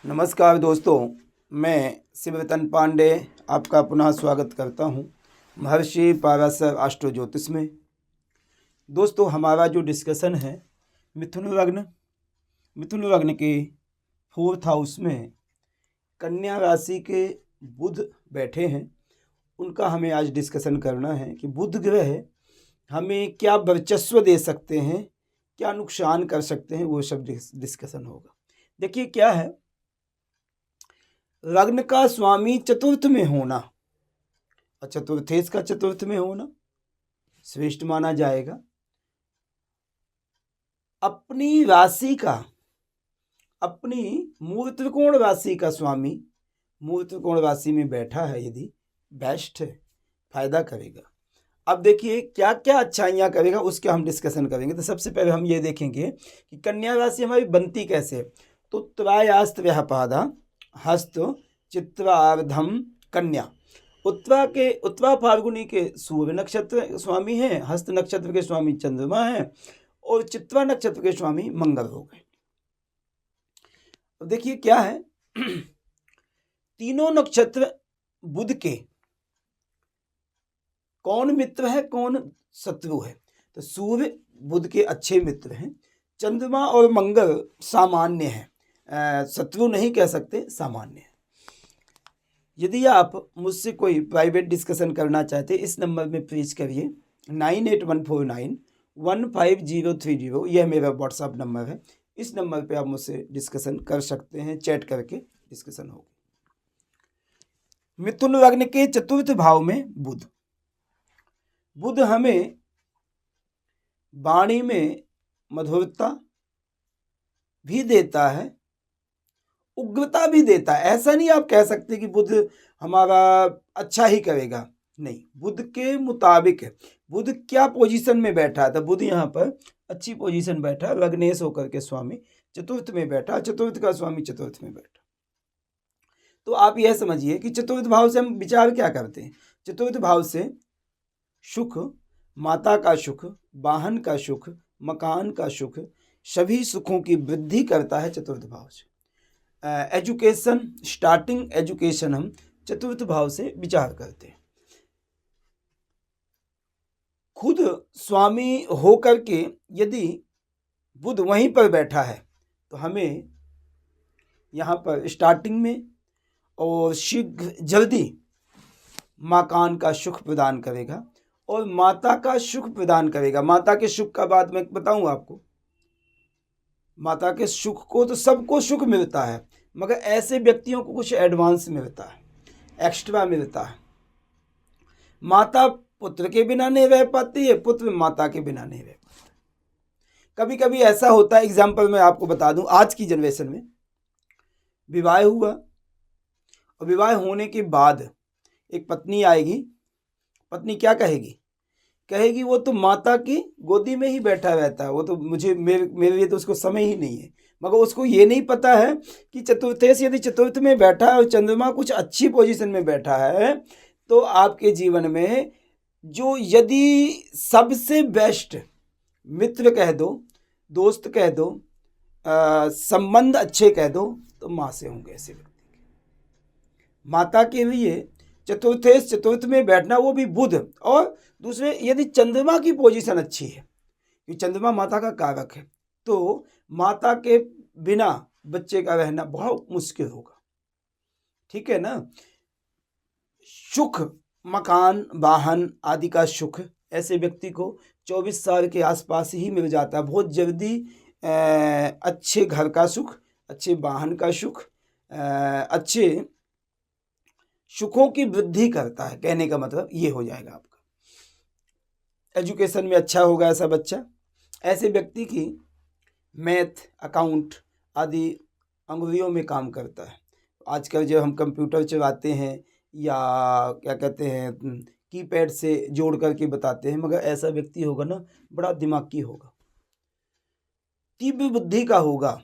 नमस्कार दोस्तों, मैं शिवरतन पांडे आपका पुनः स्वागत करता हूं महर्षि पाराशर एस्ट्रो ज्योतिष में। दोस्तों, हमारा जो डिस्कशन है मिथुन लग्न के 4th हाउस में कन्या राशि के बुध बैठे हैं। उनका हमें आज डिस्कशन करना है कि बुध ग्रह हमें क्या वर्चस्व दे सकते हैं, क्या नुकसान कर सकते हैं, वो सब डिस्कशन होगा। देखिए क्या है, लग्न का स्वामी चतुर्थ में होना और चतुर्थेश का चतुर्थ में होना श्रेष्ठ माना जाएगा। अपनी राशि का, अपनी मूल त्रिकोण राशि का स्वामी मूल त्रिकोण राशि में बैठा है, यदि बेस्ट है, फायदा करेगा। अब देखिए क्या क्या अच्छाइयाँ करेगा, उसका हम डिस्कशन करेंगे। तो सबसे पहले हम ये देखेंगे कि कन्या राशि हमारी बनती कैसे है। तो उत्तरायास्त व्यापादा हस्त चित्रार्धम कन्या। उत्तरा फाल्गुनी के सूर्य नक्षत्र स्वामी हैं, हस्त नक्षत्र के स्वामी चंद्रमा हैं और चित्रा नक्षत्र के स्वामी मंगल हो गए। अब देखिए क्या है, तीनों नक्षत्र बुध के कौन मित्र है कौन शत्रु है। तो सूर्य बुध के अच्छे मित्र हैं, चंद्रमा और मंगल सामान्य हैं, शत्रु नहीं कह सकते, सामान्य है। यदि आप मुझसे कोई प्राइवेट डिस्कशन करना चाहते इस नंबर में प्लीज करिए 9814915030। यह मेरा व्हाट्सएप नंबर है। इस नंबर पे आप मुझसे डिस्कशन कर सकते हैं, चैट करके डिस्कशन होगी। मिथुन लग्न के चतुर्थ भाव में बुध हमें वाणी में मधुरता भी देता है, उग्रता भी देता है। ऐसा नहीं आप कह सकते कि बुध हमारा अच्छा ही करेगा, नहीं। बुध के मुताबिक है। बुध क्या पोजीशन में बैठा है, तो बुध यहाँ पर अच्छी पोजीशन बैठा, लग्नेश होकर के स्वामी चतुर्थ में बैठा, चतुर्थ का स्वामी चतुर्थ में बैठा। तो आप यह समझिए कि चतुर्थ भाव से हम विचार क्या करते हैं। चतुर्थ भाव से सुख, माता का सुख, वाहन का सुख, मकान का सुख, सभी सुखों की वृद्धि करता है चतुर्थ भाव से। एजुकेशन, स्टार्टिंग एजुकेशन हम चतुर्थ भाव से विचार करते हैं। खुद स्वामी होकर के यदि बुध वहीं पर बैठा है तो हमें यहाँ पर स्टार्टिंग में और शीघ्र जल्दी मकान का सुख प्रदान करेगा और माता का सुख प्रदान करेगा। माता के सुख का बात मैं बताऊं आपको। माता के सुख को तो सबको सुख मिलता है, मगर ऐसे व्यक्तियों को कुछ एडवांस मिलता है, एक्स्ट्रा मिलता है। माता पुत्र के बिना नहीं रह पाती है, पुत्र माता के बिना नहीं रह पाता। कभी कभी ऐसा होता है, एग्जाम्पल मैं आपको बता दूं, आज की जनरेशन में विवाह हुआ और विवाह होने के बाद एक पत्नी आएगी। पत्नी क्या कहेगी वो तो माता की गोदी में ही बैठा रहता है, वो तो मेरे लिए तो उसको समय ही नहीं है। मगर उसको ये नहीं पता है कि चतुर्थेश यदि चतुर्थ में बैठा है और चंद्रमा कुछ अच्छी पोजीशन में बैठा है, तो आपके जीवन में जो यदि सबसे बेस्ट मित्र कह दो, दोस्त कह दो, संबंध अच्छे कह दो, तो माँ से होंगे ऐसे व्यक्ति के। माता के लिए चतुर्थेश चतुर्थ में बैठना, वो भी बुध, और दूसरे यदि चंद्रमा की पोजीशन अच्छी है, कि चंद्रमा माता का कारक है, तो माता के बिना बच्चे का रहना बहुत मुश्किल होगा। ठीक है ना। सुख, मकान, वाहन आदि का सुख ऐसे व्यक्ति को 24 साल के आसपास ही मिल जाता है। बहुत जल्दी अच्छे घर का सुख, अच्छे वाहन का सुख, अच्छे सुखों की वृद्धि करता है। कहने का मतलब ये हो जाएगा आपका। एजुकेशन में अच्छा होगा ऐसा बच्चा। ऐसे व्यक्ति की मैथ, अकाउंट आदि अंगुलियों में काम करता है। आजकल जब हम कंप्यूटर चलाते हैं या क्या कहते हैं कीपैड से जोड़ करके बताते हैं, मगर ऐसा व्यक्ति होगा ना, बड़ा दिमागी होगा, तीव्र बुद्धि का होगा।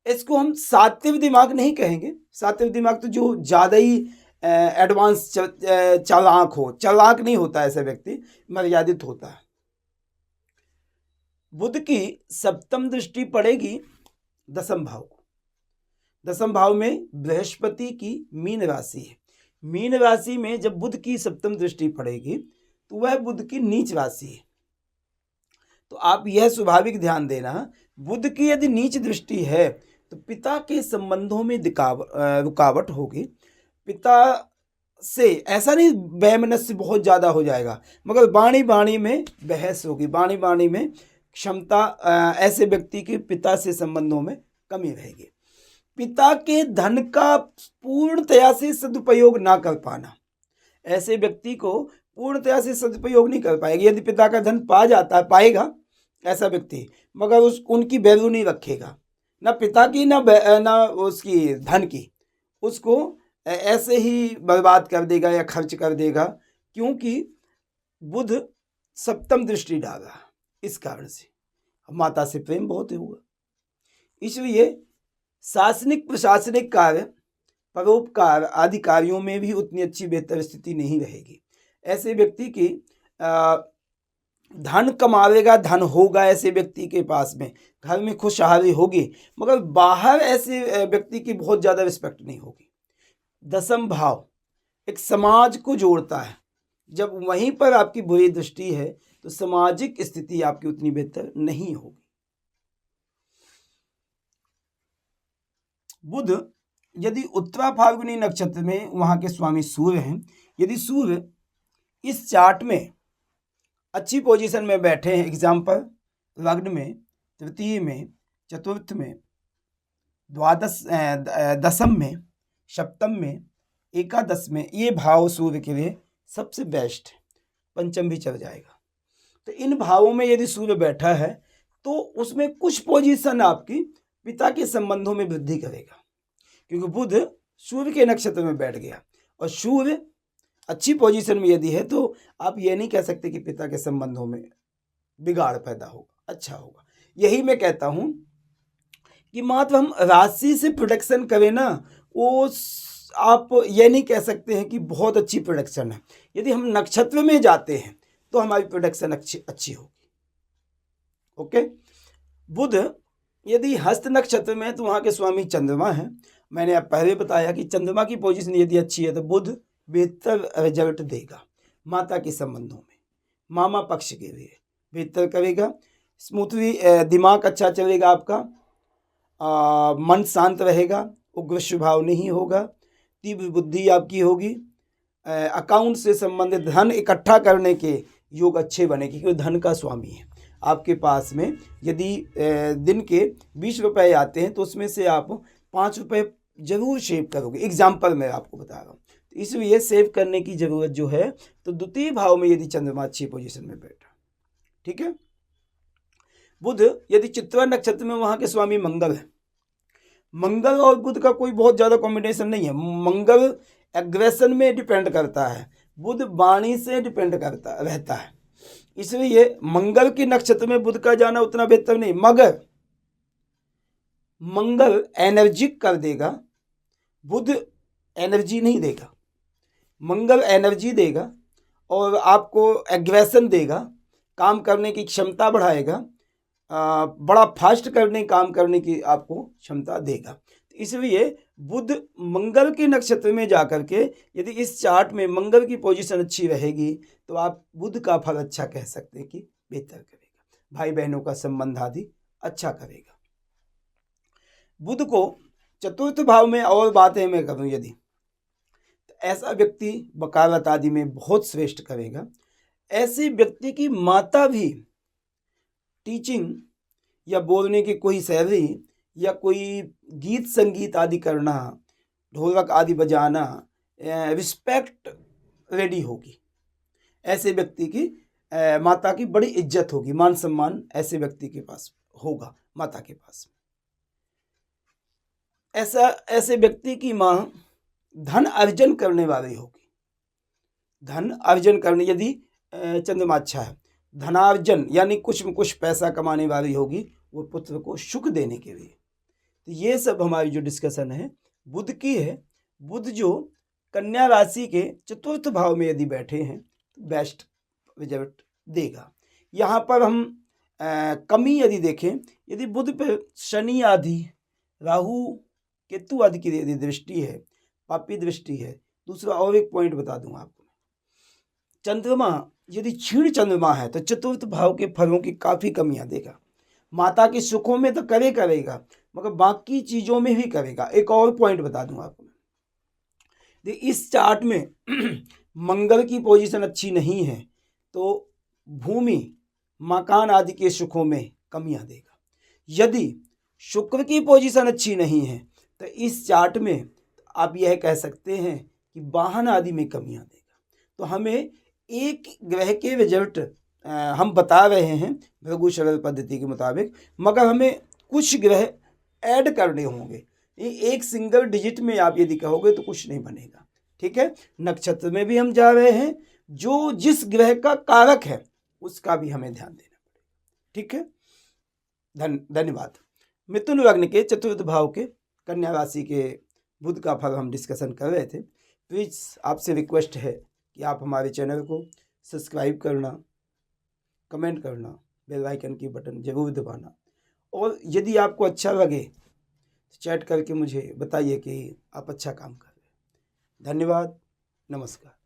इसको हम सात्विक दिमाग नहीं कहेंगे। सात्विक दिमाग तो जो ज़्यादा ही एडवांस चालाक हो, चालाक नहीं होता ऐसा व्यक्ति, मर्यादित होता है। बुध की सप्तम दृष्टि पड़ेगी 10वें भाव को। दसम भाव में बृहस्पति की मीन राशि है। मीन राशि में जब बुध की सप्तम दृष्टि पड़ेगी तो वह बुध की नीच राशि है। तो आप यह स्वाभाविक ध्यान देना, बुध की यदि नीच दृष्टि है तो पिता के संबंधों में रुकावट होगी। पिता से ऐसा नहीं वैमनस्य बहुत ज़्यादा हो जाएगा, मगर वाणी वाणी में बहस होगी, वाणी वाणी में क्षमता, ऐसे व्यक्ति के पिता से संबंधों में कमी रहेगी। पिता के धन का पूर्णतया से सदुपयोग ना कर पाना, ऐसे व्यक्ति को पूर्णतया से सदुपयोग नहीं कर पाएगी। यदि पिता का धन पाएगा ऐसा व्यक्ति, मगर उनकी वैल्यू नहीं रखेगा, ना पिता की ना उसकी धन की, उसको ऐसे ही बर्बाद कर देगा या खर्च कर देगा, क्योंकि बुध सप्तम दृष्टि डाला। इस कारण से माता से प्रेम बहुत होगा। इसलिए शासनिक प्रशासनिक कार्य, परोपकार आदि कार्यों में भी उतनी अच्छी बेहतर स्थिति नहीं रहेगी। ऐसे व्यक्ति की धन कमाएगा, धन होगा ऐसे व्यक्ति के पास में, घर में खुशहाली होगी, मगर बाहर ऐसे व्यक्ति की बहुत ज़्यादा रिस्पेक्ट नहीं होगी। दसम भाव एक समाज को जोड़ता है, जब वहीं पर आपकी बुरी दृष्टि है तो सामाजिक स्थिति आपकी उतनी बेहतर नहीं होगी। बुध यदि उत्तरा फाल्गुनी नक्षत्र में वहां के स्वामी सूर्य हैं, यदि सूर्य इस चार्ट में अच्छी पोजीशन में बैठे हैं, एग्जाम्पल लग्न में, तृतीय में, चतुर्थ में, द्वादश दसम में, सप्तम में, एकादश में, ये भाव सूर्य के लिए सबसे बेस्ट है। पंचम भी चल जाएगा। तो इन भावों में यदि सूर्य बैठा है तो उसमें कुछ पोजीशन आपकी पिता के संबंधों में वृद्धि करेगा, क्योंकि बुध सूर्य के नक्षत्र में बैठ गया और सूर्य अच्छी पोजीशन में यदि है तो आप ये नहीं कह सकते कि पिता के संबंधों में बिगाड़ पैदा होगा, अच्छा होगा। यही मैं कहता हूं कि मात्र हम राशि से प्रोडक्शन करें ना, वो आप ये नहीं कह सकते हैं कि बहुत अच्छी प्रोडक्शन है। यदि हम नक्षत्र में जाते हैं तो हमारी प्रोडक्शन अच्छी होगी। ओके। बुध यदि हस्त नक्षत्र में है तो वहाँ के स्वामी चंद्रमा है। मैंने आप पहले बताया कि चंद्रमा की पोजीशन यदि अच्छी है तो बुध बेहतर रिजल्ट देगा माता के संबंधों में, मामा पक्ष के लिए बेहतर करेगा। स्मूथली दिमाग अच्छा चलेगा आपका, मन शांत रहेगा, उग्र स्वभाव नहीं होगा, तीव्र बुद्धि आपकी होगी, अकाउंट से संबंधित धन इकट्ठा करने के योग अच्छे बनेंगे, क्योंकि धन का स्वामी है। आपके पास में यदि दिन के 20 रुपए आते हैं तो उसमें से आप 5 रुपए जरूर सेव करोगे। एग्जाम्पल मैं आपको बता रहा हूँ, तो इसलिए सेव करने की जरूरत जो है, तो द्वितीय भाव में यदि चंद्रमा अच्छी पोजीशन में बैठा, ठीक है। बुध यदि चित्रा नक्षत्र में, वहां के स्वामी मंगल है। मंगल और बुध का कोई बहुत ज्यादा कॉम्बिनेशन नहीं है। मंगल एग्रेशन में डिपेंड करता है, बुध वाणी से डिपेंड करता रहता है, इसलिए मंगल के नक्षत्र में बुध का जाना उतना बेहतर नहीं। मगर मंगल एनर्जी कर देगा, बुध एनर्जी नहीं देगा। मंगल एनर्जी देगा और आपको एग्रेशन देगा, काम करने की क्षमता बढ़ाएगा, बड़ा फास्ट काम करने की आपको क्षमता देगा। इसलिए बुध मंगल के नक्षत्र में जाकर के यदि इस चार्ट में मंगल की पोजीशन अच्छी रहेगी तो आप बुध का फल अच्छा कह सकते हैं कि बेहतर करेगा, भाई बहनों का संबंध आदि अच्छा करेगा। बुध को चतुर्थ भाव में और बातें मैं करूं यदि, तो ऐसा व्यक्ति वकालत आदि में बहुत श्रेष्ठ करेगा। ऐसे व्यक्ति की माता भी टीचिंग या बोलने की कोई शैली या कोई गीत संगीत आदि करना, ढोलक आदि बजाना, रिस्पेक्ट रेडी होगी। ऐसे व्यक्ति की माता की बड़ी इज्जत होगी, मान सम्मान ऐसे व्यक्ति के पास होगा, माता के पास। ऐसे व्यक्ति की माँ धन अर्जन करने वाली होगी। धन अर्जन करने यदि चंद्रमा अच्छा है, धनार्जन यानी कुछ में कुछ पैसा कमाने वाली होगी, वो पुत्र को सुख देने के लिए। तो ये सब हमारी जो डिस्कशन है बुध की है। बुध जो कन्या राशि के चतुर्थ भाव में यदि बैठे हैं तो बेस्ट रिजल्ट देगा। यहाँ पर हम कमी यदि देखें, यदि बुध पे शनि आदि, राहु केतु आदि की यदि दृष्टि है, पापी दृष्टि है। दूसरा और एक पॉइंट बता दूं आपको, चंद्रमा यदि क्षीण चंद्रमा है तो चतुर्थ भाव के फलों की काफ़ी कमियां देगा। माता के सुखों में तो करेगा, मगर बाकी चीज़ों में भी करेगा। एक और पॉइंट बता दूं आपको, इस चार्ट में मंगल की पोजीशन अच्छी नहीं है तो भूमि, मकान आदि के सुखों में कमियां देगा। यदि शुक्र की पोजीशन अच्छी नहीं है तो इस चार्ट में आप यह कह सकते हैं कि वाहन आदि में कमियां देगा। तो हमें एक ग्रह के रिजल्ट हम बता रहे हैं भृगु सरल पद्धति के मुताबिक, मगर हमें कुछ ग्रह ऐड करने होंगे। एक सिंगल डिजिट में आप यदि कहोगे तो कुछ नहीं बनेगा। ठीक है, नक्षत्र में भी हम जा रहे हैं, जो जिस ग्रह का कारक है उसका भी हमें ध्यान देना पड़ेगा। ठीक है, धन्यवाद। मिथुन लग्न के चतुर्थ भाव के कन्या राशि के बुध का फल हम डिस्कशन कर रहे थे। प्लीज़ आपसे रिक्वेस्ट है कि आप हमारे चैनल को सब्सक्राइब करना, कमेंट करना, बेल आइकन की बटन जरूर दबाना, और यदि आपको अच्छा लगे तो चैट करके मुझे बताइए कि आप अच्छा काम कर रहे हैं। धन्यवाद, नमस्कार।